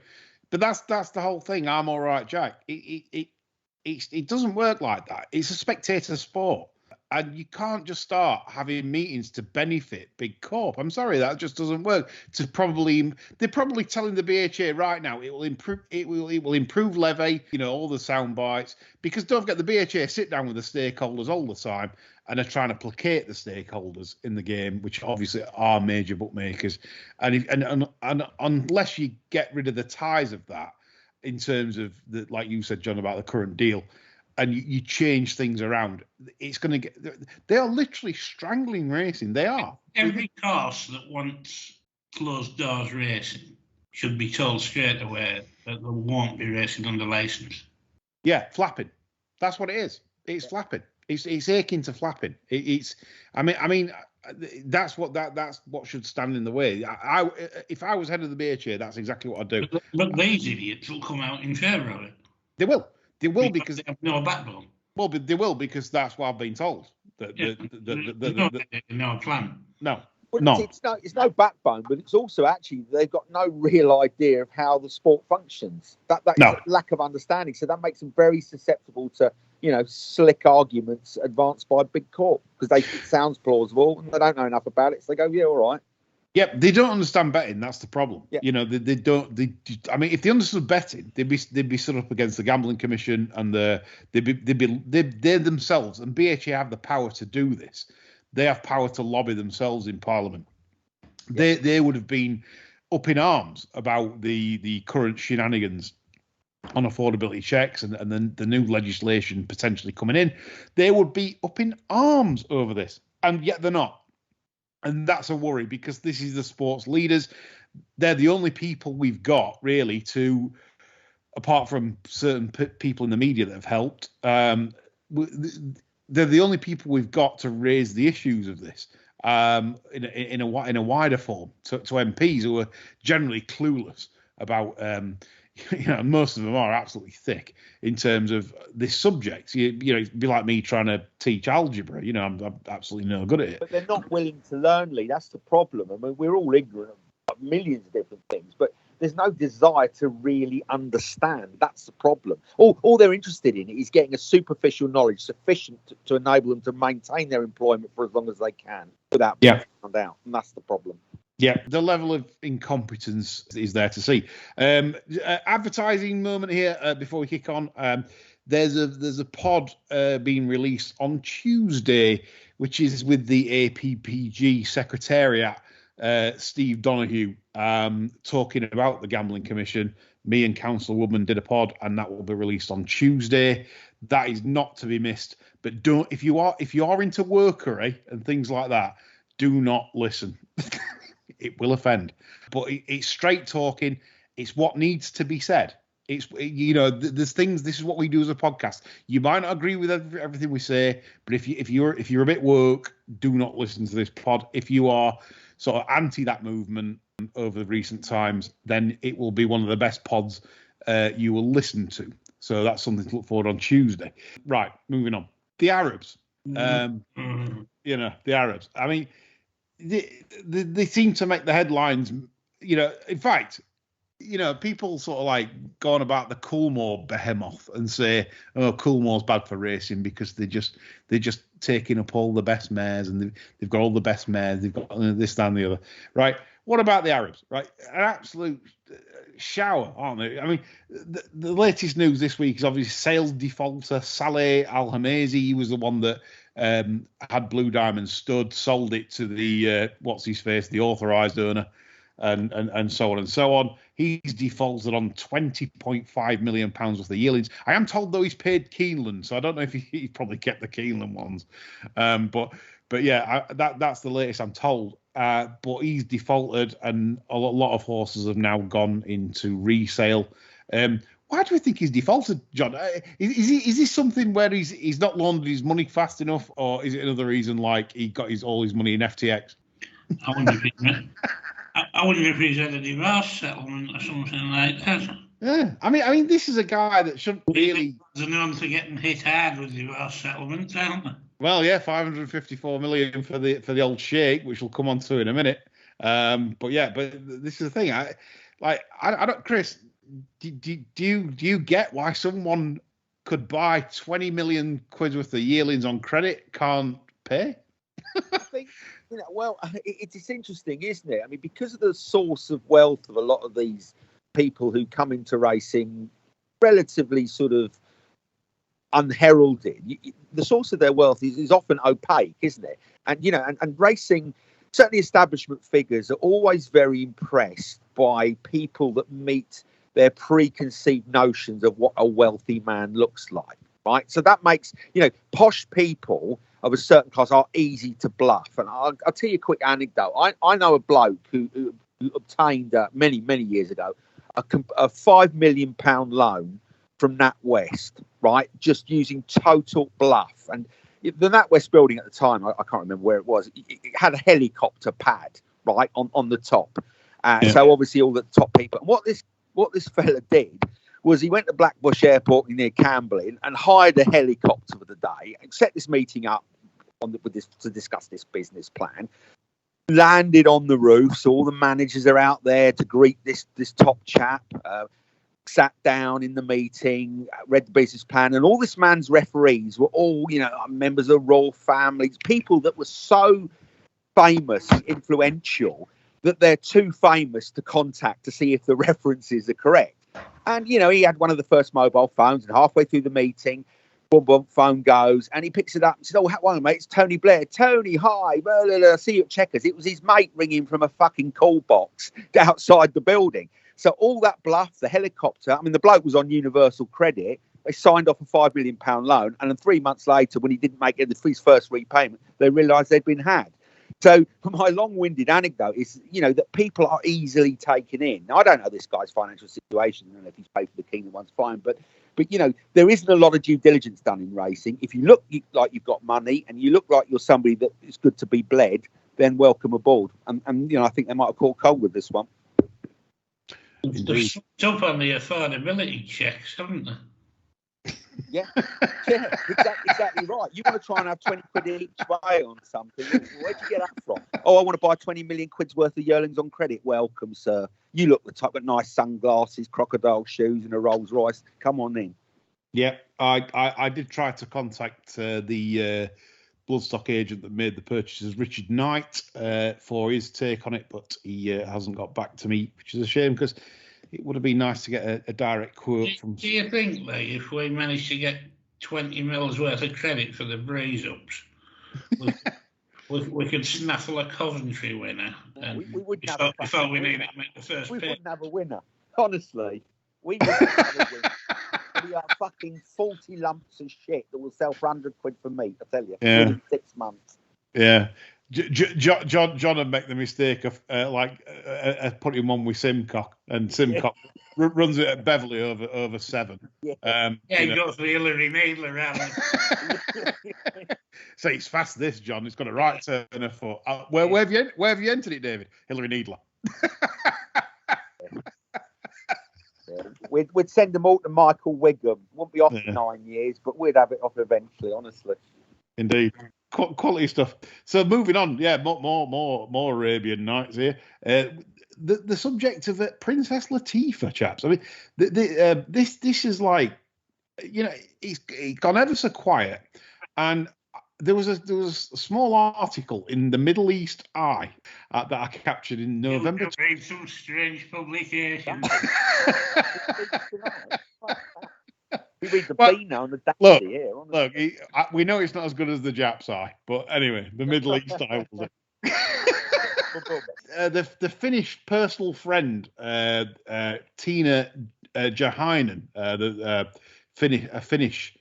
But that's the whole thing. I'm all right, Jack. It doesn't work like that. It's a spectator sport. And you can't just start having meetings to benefit Big Corp. I'm sorry, that just doesn't work. They're probably telling the BHA right now it will improve levy, all the sound bites. Because don't forget, the BHA sit down with the stakeholders all the time and are trying to placate the stakeholders in the game, which obviously are major bookmakers. And unless you get rid of the ties of that, in terms of like you said, John, about the current deal, and you change things around, it's going to get. They are literally strangling racing. They are. Every course that wants closed doors racing should be told straight away that they won't be racing under license. Yeah, flapping. That's what it is. It's flapping. It's akin to flapping. I mean, that's what should stand in the way. If I was head of the BHA, that's exactly what I'd do. But these idiots will come out in favour of it. They will. They will because they have no backbone. Well, but they will because that's what I've been told. No plan. No. Well, it's no backbone, but it's also actually they've got no real idea of how the sport functions. That is a lack of understanding. So that makes them very susceptible to slick arguments advanced by Big Corp because it sounds plausible and they don't know enough about it. So they go, yeah, all right. Yep, they don't understand betting. That's the problem. Yeah. They don't. I mean, if they understood betting, they'd be stood up against the Gambling Commission and they themselves. And BHA have the power to do this. They have power to lobby themselves in Parliament. Yeah. They would have been up in arms about the current shenanigans on affordability checks and then the new legislation potentially coming in. They would be up in arms over this, and yet they're not. And that's a worry because this is the sports leaders. They're the only people we've got really to, apart from certain people in the media that have helped, they're the only people we've got to raise the issues of this in a wider form to MPs who are generally clueless about. Most of them are absolutely thick in terms of this subject. It'd be like me trying to teach algebra. I'm absolutely no good at it. But they're not willing to learn, Lee. That's the problem. I mean, we're all ignorant of millions of different things, but there's no desire to really understand. That's the problem. All they're interested in is getting a superficial knowledge sufficient to enable them to maintain their employment for as long as they can without being found out. And that's the problem. Yeah, the level of incompetence is there to see. Advertising moment here before we kick on. There's a pod being released on Tuesday, which is with the APPG Secretariat, Steve Donoghue, talking about the Gambling Commission. Me and Councilwoman did a pod, and that will be released on Tuesday. That is not to be missed. But if you are into workery and things like that, do not listen. It will offend. But it's straight talking. It's what needs to be said. It's, there's things. This is what we do as a podcast. You might not agree with everything we say, but if you're a bit woke, do not listen to this pod. If you are sort of anti that movement over the recent times, then it will be one of the best pods you will listen to. So that's something to look forward on Tuesday. Right, moving on. The Arabs. The Arabs. I mean, they seem to make the headlines. In fact, people sort of like go on about the Coolmore behemoth and say, "Oh, Coolmore's bad for racing because they're just taking up all the best mares and they've got all the best mares. They've got this, that, and the other." Right? What about the Arabs? Right? An absolute shower, aren't they? I mean, the latest news this week is obviously sales defaulter Saleh Al Hamazi. He was the one that had Blue Diamond stud, sold it to the the authorised owner, and so on and so on. He's defaulted on £20.5 million worth of yearlings. I am told, though, he's paid Keeneland, so I don't know if he probably kept the Keeneland ones. But yeah, that's the latest I'm told. But he's defaulted, and a lot of horses have now gone into resale. Why do we think he's defaulted, John? Is this something where he's not laundered his money fast enough, or is it another reason like he got all his money in FTX? I wonder if he's had a divorce settlement or something like that. Yeah, I mean, this is a guy that shouldn't really. They're known for getting hit hard with divorce settlements, aren't they? Well, yeah, 554 million for the old Sheikh, which we'll come on to in a minute. But this is the thing. I don't, Chris. Do you get why someone could buy 20 million quid worth of yearlings on credit can't pay? I think, it's interesting, isn't it? I mean, because of the source of wealth of a lot of these people who come into racing relatively sort of unheralded, the source of their wealth is often opaque, isn't it? And racing, certainly establishment figures are always very impressed by people that meet their preconceived notions of what a wealthy man looks like, right? So that makes, posh people of a certain class are easy to bluff. And I'll tell you a quick anecdote. I know a bloke who obtained many, many years ago a £5 million loan from NatWest, right? Just using total bluff. And the NatWest building at the time, I can't remember where it was, it had a helicopter pad, right, on the top. So obviously all the top people. And what this fella did was he went to Blackbush Airport near Camberlin and hired a helicopter for the day and set this meeting up to discuss this business plan. Landed on the roof, so all the managers are out there to greet this top chap. Sat down in the meeting, read the business plan, and all this man's referees were all, members of royal families, people that were so famous and influential that they're too famous to contact to see if the references are correct. And, he had one of the first mobile phones, and halfway through the meeting, boom, boom, phone goes, and he picks it up and says, "Oh, hang on, mate, it's Tony Blair. Tony, hi, blah, blah, blah, see you at Checkers." It was his mate ringing from a fucking call box outside the building. So all that bluff, the helicopter, the bloke was on universal credit. They signed off a £5 million loan, and then 3 months later, when he didn't make his first repayment, they realised they'd been had. So my long-winded anecdote is, that people are easily taken in. Now, I don't know this guy's financial situation. I don't know if he's paid for the Kingdom one's fine, but there isn't a lot of due diligence done in racing. If you look like you've got money and you look like you're somebody that is good to be bled, then welcome aboard. And I think they might have caught cold with this one. They've jumped on the affordability checks, haven't they? Yeah, exactly right. You want to try and have 20 quid each way on something. Where'd you get that from? Oh, I want to buy 20 million quid's worth of yearlings on credit. Welcome, sir. You look the type of nice sunglasses, crocodile shoes, and a Rolls Royce. Come on in. Yeah, I did try to contact the bloodstock agent that made the purchases, Richard Knight, for his take on it, but he hasn't got back to me, which is a shame because it would have been nice to get a direct quote from. Do you think, Lee, if we managed to get 20 mils worth of credit for the breeze ups, we could snaffle a Coventry winner? We wouldn't have a winner. We needed to make the first we pick. Wouldn't have a winner, honestly. We wouldn't have a winner. We are fucking 40 lumps of shit that will sell for 100 quid for meat, I tell you, within 6 months. Yeah. John would make the mistake of putting him on with Simcock, and Simcock runs it at Beverley over 7. He goes for Hillary Needler around. So it's fast. This John, it's got a right turn of foot. Where have you entered it, David? Hillary Needler. We'd send them all to Michael Wiggum. Wouldn't be off for 9 years, but we'd have it off eventually. Honestly. Indeed. Quality stuff. So moving on, more Arabian Nights here. The subject of Princess Latifah, chaps. I mean, this is like, it's gone ever so quiet, and there was a small article in the Middle East Eye that I captured in November. Read some strange publication. We read the Beano and the Daisy here. Look, we know it's not as good as the Japs Eye, but anyway, the Middle East Eye will do. The Finnish personal friend, Tina Jahainen, a Finnish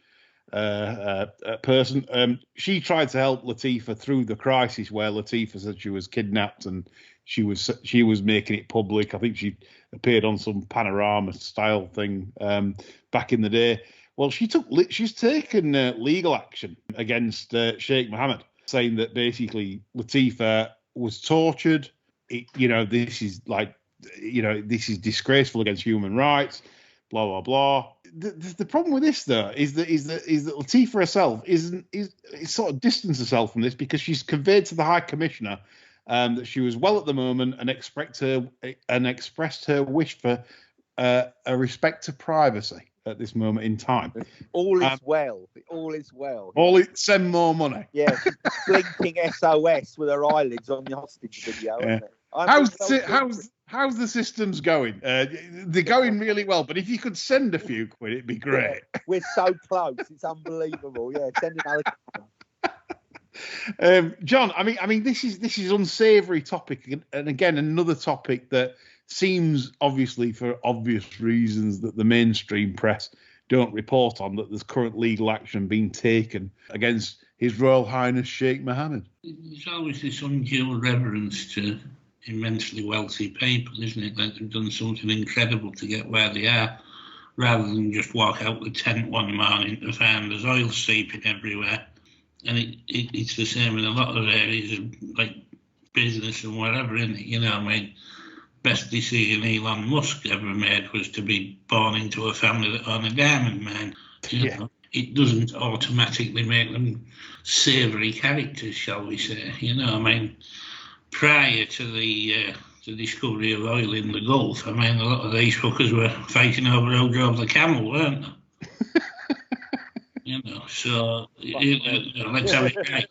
person, she tried to help Latifah through the crisis where Latifah said she was kidnapped and she was making it public. I think she appeared on some panorama style thing back in the day. Well, she's taken legal action against Sheikh Mohammed, saying that basically Latifah was tortured. This is disgraceful against human rights. Blah blah blah. The problem with this though is that Latifah herself is sort of distanced herself from this because she's conveyed to the High Commissioner that she was well at the moment and expressed her wish for a respect to privacy at this moment in time. All is well. All is well. Send more money. Yeah, she's blinking SOS with her eyelids on the hostage video. Yeah. Isn't it? How's the systems going? They're going really well, but if you could send a few quid, it'd be great. Yeah, we're so close. It's unbelievable. Yeah, send another. John, I mean, this is unsavoury topic, and again, another topic that seems, obviously for obvious reasons, that the mainstream press don't report on, that there's current legal action being taken against His Royal Highness Sheikh Mohammed. There's always this undue reverence to immensely wealthy people, isn't it? Like they've done something incredible to get where they are, rather than just walk out the tent one morning to find there's oil seeping everywhere. And it's the same in a lot of areas, like business and whatever, isn't it? I mean, best decision Elon Musk ever made was to be born into a family that owned a diamond mine. It doesn't automatically make them savoury characters, shall we say? I mean, prior to the discovery of oil in the Gulf, I mean, a lot of these fuckers were fighting over who drove the camel, weren't they? So let's have it right.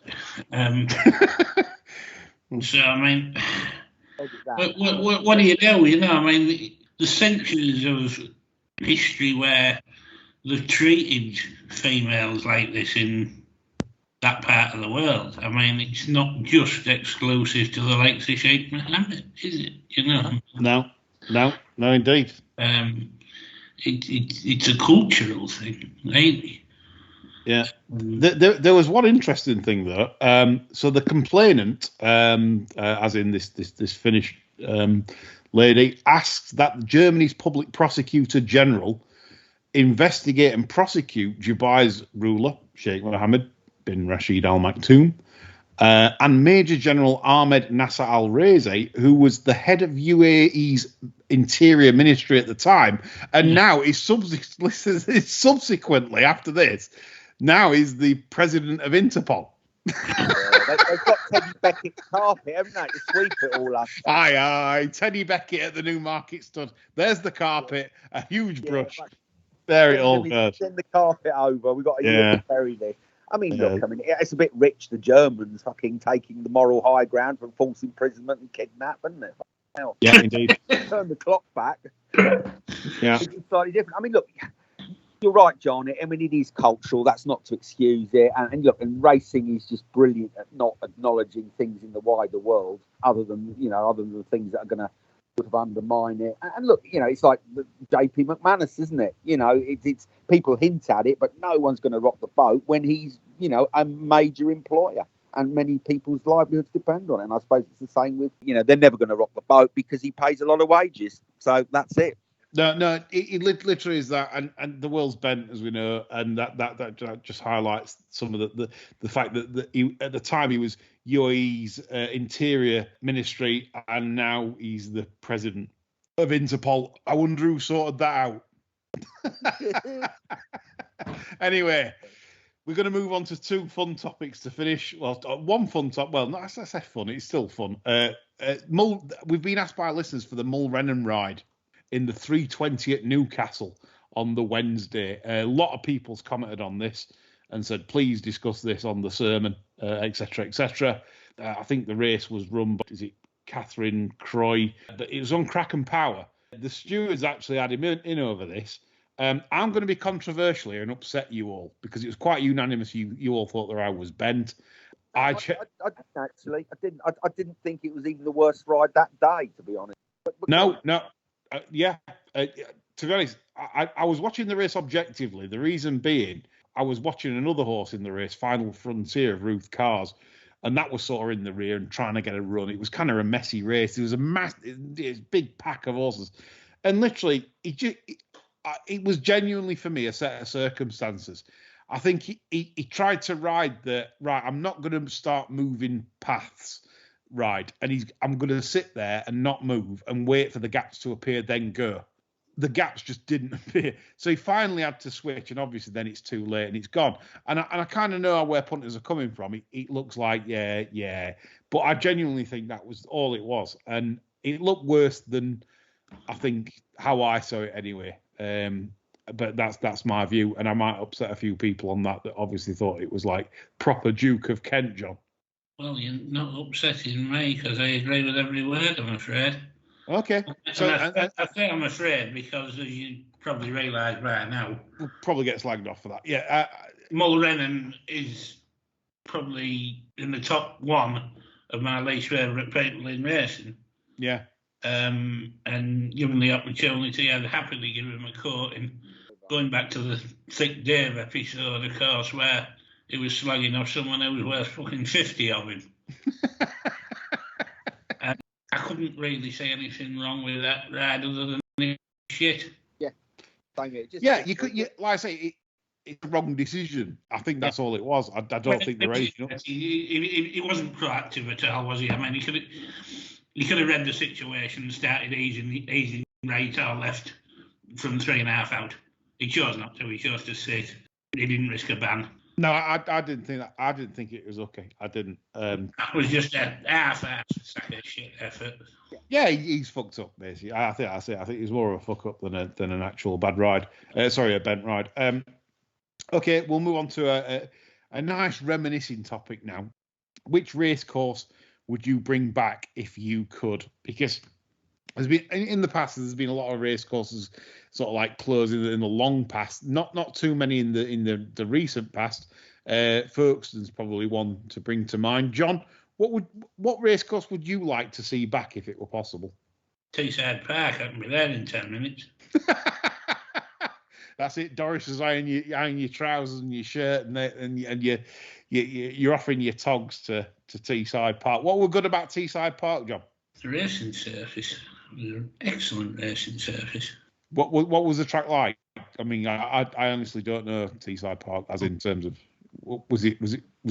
So I mean, what do you do? I mean, the centuries of history where they've treated females like this in that part of the world. I mean, it's not just exclusive to the likes of Sheikh Mohammed, is it? No, indeed. It's a cultural thing, really. Yeah. There was one interesting thing though. So the complainant, as in this Finnish lady, asked that Germany's public prosecutor general investigate and prosecute Dubai's ruler, Sheikh Mohammed bin Rashid Al Maktoum, and Major General Ahmed Nasser Al Raisi, who was the head of UAE's Interior Ministry at the time, and now is subsequently after this. Now he's the president of Interpol. They've got Teddy Beckett's carpet, haven't they, to sweep it all up? Aye. Teddy Beckett at the Newmarket Stud. There's the carpet, a huge brush. There it all goes. Send the carpet over. We've got a year to bury this. I mean, look, it's a bit rich, the Germans fucking taking the moral high ground from false imprisonment and kidnap, isn't it? Hell. Yeah, indeed. Turn the clock back. Yeah. It's slightly different. I mean, look, you're right, John. I mean, it is cultural. That's not to excuse it. And look, and racing is just brilliant at not acknowledging things in the wider world, other than the things that are going to sort of undermine it. And look, it's like the JP McManus, isn't it? It's people hint at it, but no one's going to rock the boat when he's, a major employer. and many people's livelihoods depend on it. And I suppose it's the same with, they're never going to rock the boat because he pays a lot of wages. So that's it. No, it literally is that, and the world's bent, as we know, and that just highlights some of the fact that he, at the time he was UAE's Interior Ministry, and now he's the president of Interpol. I wonder who sorted that out. Anyway, we're going to move on to two fun topics to finish. Well, one fun topic. Well, not I say fun. It's still fun. We've been asked by listeners for the Mulrennan ride in the 320 at Newcastle on the Wednesday. A lot of people's commented on this and said, please discuss this on the sermon, etc., etc. I think the race was run by, is it Catherine Croy? But it was on Crack and Power. The stewards actually had him in over this. I'm going to be controversial here and upset you all because it was quite unanimous. You all thought the ride was bent. I didn't actually. I didn't think it was even the worst ride that day, to be honest. But No. To be honest, I was watching the race objectively. The reason being, I was watching another horse in the race, Final Frontier of Ruth Carr's, and that was sort of in the rear and trying to get a run. It was kind of a messy race. It was a big pack of horses, and literally, it was genuinely for me a set of circumstances. I think he tried to ride I'm not going to start moving paths. Right, and I'm going to sit there and not move and wait for the gaps to appear, then go. The gaps just didn't appear, so he finally had to switch, and obviously then it's too late and it's gone. And I kind of know where punters are coming from. It looks like yeah, but I genuinely think that was all it was, and it looked worse than I think how I saw it anyway. But that's my view, and I might upset a few people on that obviously thought it was like proper Duke of Kent, John. Well, you're not upsetting me because I agree with every word, I'm afraid. Okay. So I say I'm afraid because, as you probably realise right now, we'll probably get slagged off for that. Yeah. Mulrennan is probably in the top one of my least favourite people in racing. Yeah. And given the opportunity, I'd happily give him a coating. Going back to the Thick Dave episode, of course, where he was slagging off someone who was worth fucking 50 of him. And I couldn't really say anything wrong with that ride other than shit. Yeah. Thank you. You could, like I say, it's a wrong decision. I think that's all it was. I don't think the race. He wasn't proactive at all, was he? I mean, he could have read the situation and started easing right or left from 3.5 out. He chose not to. He chose to sit. He didn't risk a ban. No, I didn't think that. I didn't think it was okay. I didn't. That was just a half-assed sack of shit effort. Yeah, he's fucked up basically. I think he's more of a fuck up than an actual bad ride. A bent ride. Okay, we'll move on to a nice reminiscing topic now. Which race course would you bring back if you could? Because there's been in the past, there's been a lot of race courses sort of like closing in the long past. Not too many in the recent past. Folkestone's probably one to bring to mind. John, what race course would you like to see back if it were possible? Teesside Park. I can be there in 10 minutes. That's it. Doris is eyeing your trousers and your shirt, and you're offering your togs to Teesside Park. What were good about Teesside Park, John? The racing surface. It was an excellent racing surface. What was the track like? I mean, I honestly don't know Teesside Park, as in terms of was it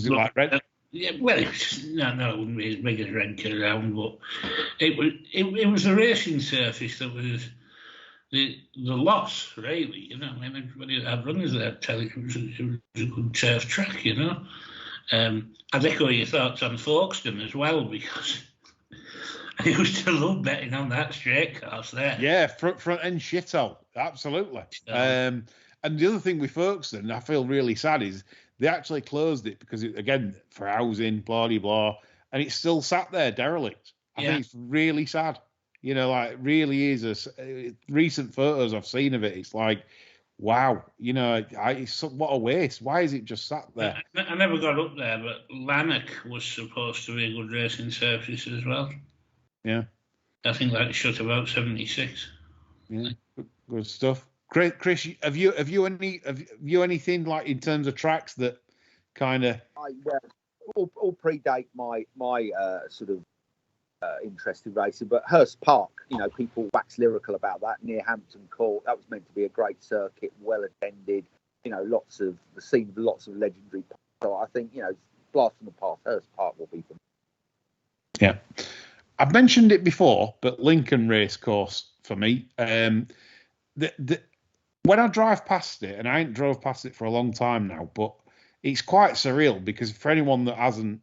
like red? Yeah, well, it was, no, it wouldn't be as big as Redcar around, but it was a racing surface that was the loss, really. You know, I mean, everybody that had runners there tell you it was a good turf track. You know, I'd echo your thoughts on Folkestone as well because I used to love betting on that straight course there. Yeah, front end shithole, absolutely. And the other thing with Folkestone, I feel really sad, is they actually closed it because, again, for housing, blah, blah, blah, and it's still sat there derelict. I think it's really sad. You know, like, really is. Recent photos I've seen of it, it's like, wow, you know, what a waste. Why is it just sat there? I never got up there, but Lanark was supposed to be a good racing surface as well. Yeah. I think that shut about 76. Yeah, good stuff. Chris, have you anything like in terms of tracks that kind of? all predate my sort of interest in racing. But Hurst Park, people wax lyrical about that near Hampton Court. That was meant to be a great circuit, well attended. Lots of legendary. So I think blast from the past. Hurst Park will be for me. Yeah, I've mentioned it before, but Lincoln Racecourse for me. When I drive past it, and I ain't drove past it for a long time now, but it's quite surreal because for anyone that hasn't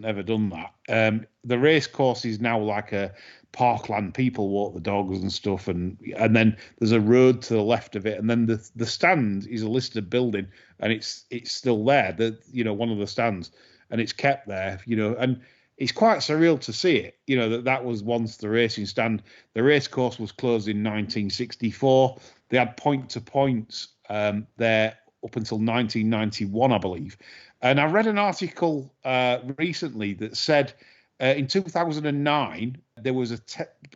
ever done that, the race course is now like a parkland. People walk the dogs and stuff, and then there's a road to the left of it, and then the stand is a listed building, and it's still there. One of the stands, and it's kept there. And it's quite surreal to see it. That was once the racing stand. The race course was closed in 1964. They had point-to-points there up until 1991, I believe. And I read an article recently that said in 2009 there was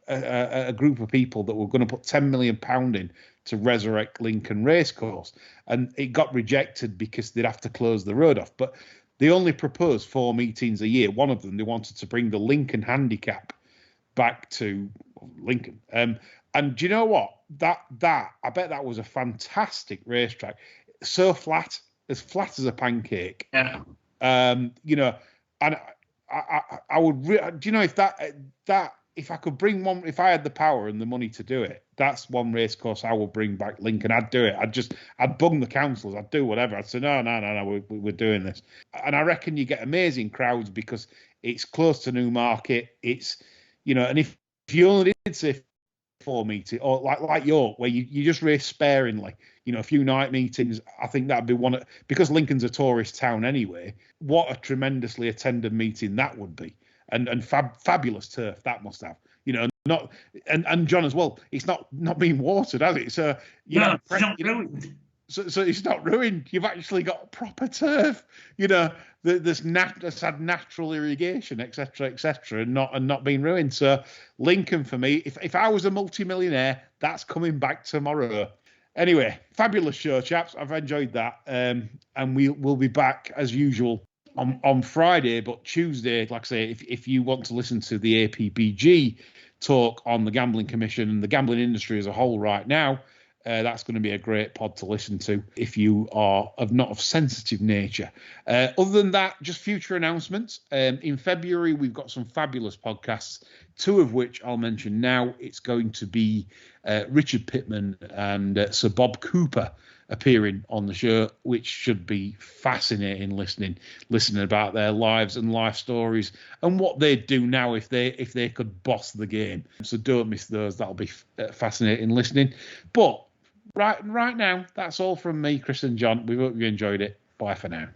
a group of people that were going to put £10 million in to resurrect Lincoln Racecourse, and it got rejected because they'd have to close the road off. But they only proposed 4 meetings a year. One of them, they wanted to bring the Lincoln Handicap back to Lincoln. And do you know what? That I bet that was a fantastic racetrack. So flat as a pancake. Yeah. And I would. Do you know if if I could bring one, if I had the power and the money to do it, that's one race course I would bring back Lincoln. I'd do it. I'd bung the councils. I'd do whatever. I'd say no. We're doing this, and I reckon you get amazing crowds because it's close to Newmarket. It's and if you only did say 4 meetings, or like York, where you just race sparingly, a few night meetings, I think that'd be because Lincoln's a tourist town anyway. What a tremendously attended meeting that would be, and fabulous turf that must have, not and John as well. It's not being watered, has it? So it's not ruined. So it's not ruined. You've actually got proper turf, that's had natural irrigation, etc., and not being ruined. So Lincoln for me, if I was a multimillionaire, that's coming back tomorrow. Anyway, fabulous show, chaps. I've enjoyed that, and we'll be back as usual on Friday. But Tuesday, like I say, if you want to listen to the APBG talk on the Gambling Commission and the gambling industry as a whole right now, that's going to be a great pod to listen to if you are not of sensitive nature. Other than that, just future announcements. In February, we've got some fabulous podcasts, 2 of which I'll mention now. It's going to be Richard Pittman and Sir Bob Cooper appearing on the show, which should be fascinating listening about their lives and life stories and what they'd do now if they could boss the game. So don't miss those. That'll be fascinating listening. But right now, that's all from me, Chris and John. We hope you enjoyed it. Bye for now.